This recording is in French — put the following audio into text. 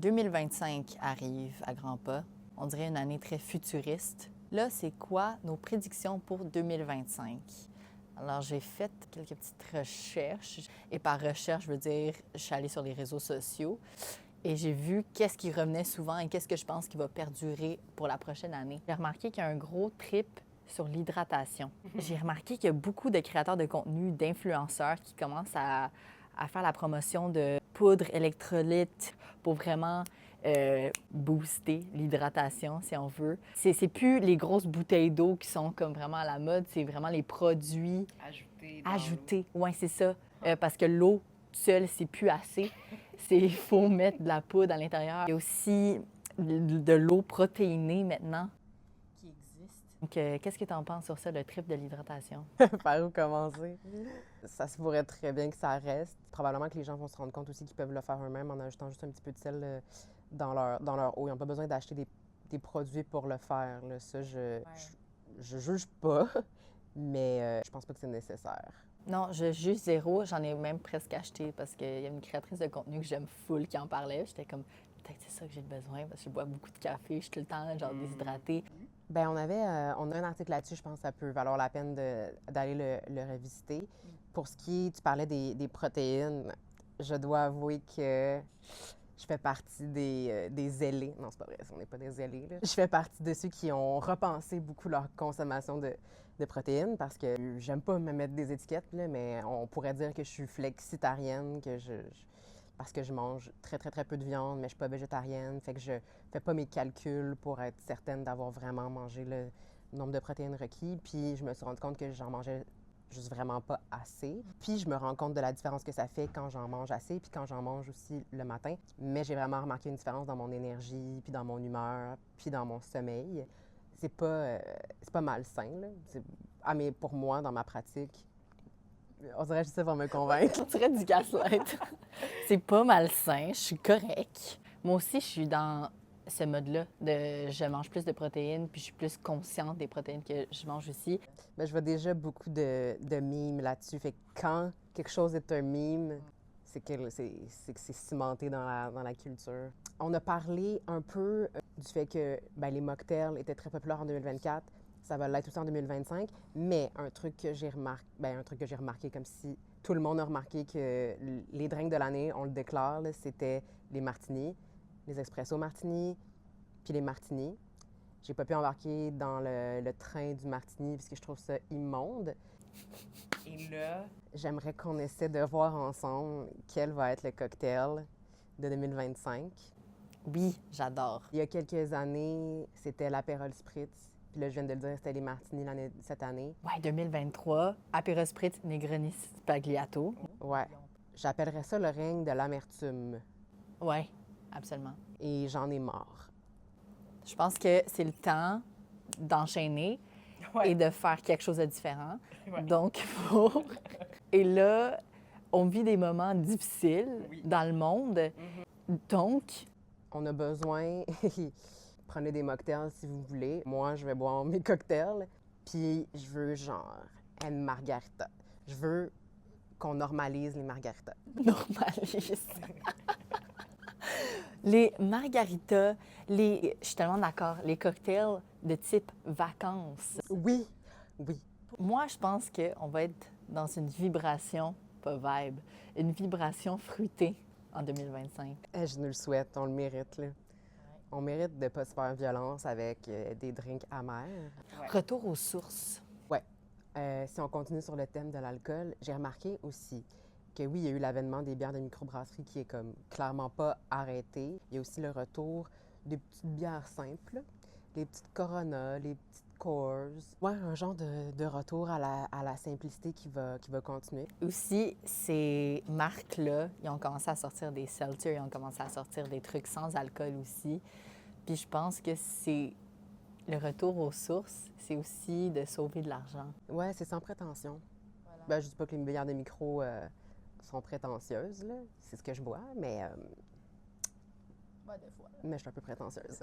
2025 arrive à grands pas. On dirait une année très futuriste. Là, c'est quoi nos prédictions pour 2025? Alors, j'ai fait quelques petites recherches. Et par recherche, je veux dire, je suis allée sur les réseaux sociaux et j'ai vu qu'est-ce qui revenait souvent et qu'est-ce que je pense qui va perdurer pour la prochaine année. J'ai remarqué qu'il y a un gros trip sur l'hydratation. J'ai remarqué qu'il y a beaucoup de créateurs de contenu, d'influenceurs qui commencent à faire la promotion de poudre électrolyte pour vraiment booster l'hydratation, si on veut. C'est plus les grosses bouteilles d'eau qui sont comme vraiment à la mode, c'est vraiment les produits ajoutés. Oui, c'est ça. Parce que l'eau seule, c'est plus assez. Il faut mettre de la poudre à l'intérieur. Il y a aussi de l'eau protéinée maintenant qui existe. Donc, qu'est-ce que tu en penses sur ça, le trip de l'hydratation? Par où commencer? Ça se pourrait très bien que ça reste. Probablement que les gens vont se rendre compte aussi qu'ils peuvent le faire eux-mêmes en ajoutant juste un petit peu de sel dans leur eau. Ils n'ont pas besoin d'acheter des produits pour le faire. Là. Ça, je juge pas, mais je pense pas que c'est nécessaire. Non, je juge zéro. J'en ai même presque acheté parce qu'il y a une créatrice de contenu que j'aime full qui en parlait. J'étais comme, peut-être c'est ça que j'ai besoin parce que je bois beaucoup de café, je suis tout le temps genre déshydratée. Bien, on a un article là-dessus, je pense que ça peut valoir la peine d'aller le revisiter. Pour ce qui est, tu parlais des protéines, je dois avouer que je fais partie des zélés. Non, c'est pas vrai, on n'est pas des zélés. Là. Je fais partie de ceux qui ont repensé beaucoup leur consommation de protéines parce que j'aime pas me mettre des étiquettes, là, mais on pourrait dire que je suis flexitarienne, parce que je mange très, très, très peu de viande, mais je suis pas végétarienne. Fait que je fais pas mes calculs pour être certaine d'avoir vraiment mangé le nombre de protéines requis. Puis je me suis rendu compte que j'en mangeais juste vraiment pas assez. Puis je me rends compte de la différence que ça fait quand j'en mange assez, puis quand j'en mange aussi le matin. Mais j'ai vraiment remarqué une différence dans mon énergie, puis dans mon humeur, puis dans mon sommeil. C'est pas malsain, là. Mais pour moi, dans ma pratique, on dirait juste ça pour me convaincre. On dirait du gaslight. C'est pas malsain, je suis correcte. Moi aussi, je suis dans ce mode-là de je mange plus de protéines, puis je suis plus consciente des protéines que je mange aussi. Bien, je vois déjà beaucoup de mimes là-dessus. Fait que quand quelque chose est un mime, c'est que c'est cimenté dans la culture. On a parlé un peu du fait que les mocktails étaient très populaires en 2024. Ça va l'être aussi en 2025. Mais un truc que j'ai remarqué, comme si tout le monde a remarqué que les drinks de l'année, on le déclare, là, c'était les martinis, les espresso martinis, puis les martinis. J'ai pas pu embarquer dans le train du martini parce que je trouve ça immonde. Et là, j'aimerais qu'on essaie de voir ensemble quel va être le cocktail de 2025. Oui, j'adore. Il y a quelques années, c'était l'Aperol Spritz. Puis là, je viens de le dire, c'était les martinis cette année. Ouais, 2023, Aperol Spritz Negroni Spagliato. Ouais. J'appellerais ça le règne de l'amertume. Ouais, absolument. Et j'en ai marre. Je pense que c'est le temps d'enchaîner et de faire quelque chose de différent. Ouais. Donc, Et là, on vit des moments difficiles dans le monde. Donc, on a besoin... Prenez des mocktails si vous voulez. Moi, je vais boire mes cocktails. Puis, je veux genre une margarita. Je veux qu'on normalise les margaritas. Normalise. Les margaritas, je suis tellement d'accord, les cocktails de type vacances. Oui, oui. Moi, je pense qu'on va être dans une vibration, pas vibe, une vibration fruitée en 2025. Je nous le souhaite, on le mérite, là. On mérite de ne pas se faire violence avec des drinks amers. Ouais. Retour aux sources. Oui. Si on continue sur le thème de l'alcool, j'ai remarqué aussi que oui, il y a eu l'avènement des bières de microbrasserie qui est comme clairement pas arrêté. Il y a aussi le retour des petites bières simples, les petites Corona, les petites Coors. Ouais, un genre de retour à la simplicité qui va continuer. Aussi, ces marques-là, ils ont commencé à sortir des seltzers, ils ont commencé à sortir des trucs sans alcool aussi. Puis je pense que c'est le retour aux sources, c'est aussi de sauver de l'argent. Ouais, c'est sans prétention. Voilà. Je dis pas que les bières de micro sont prétentieuses, là. C'est ce que je bois, mais... des fois. Mais je suis un peu prétentieuse.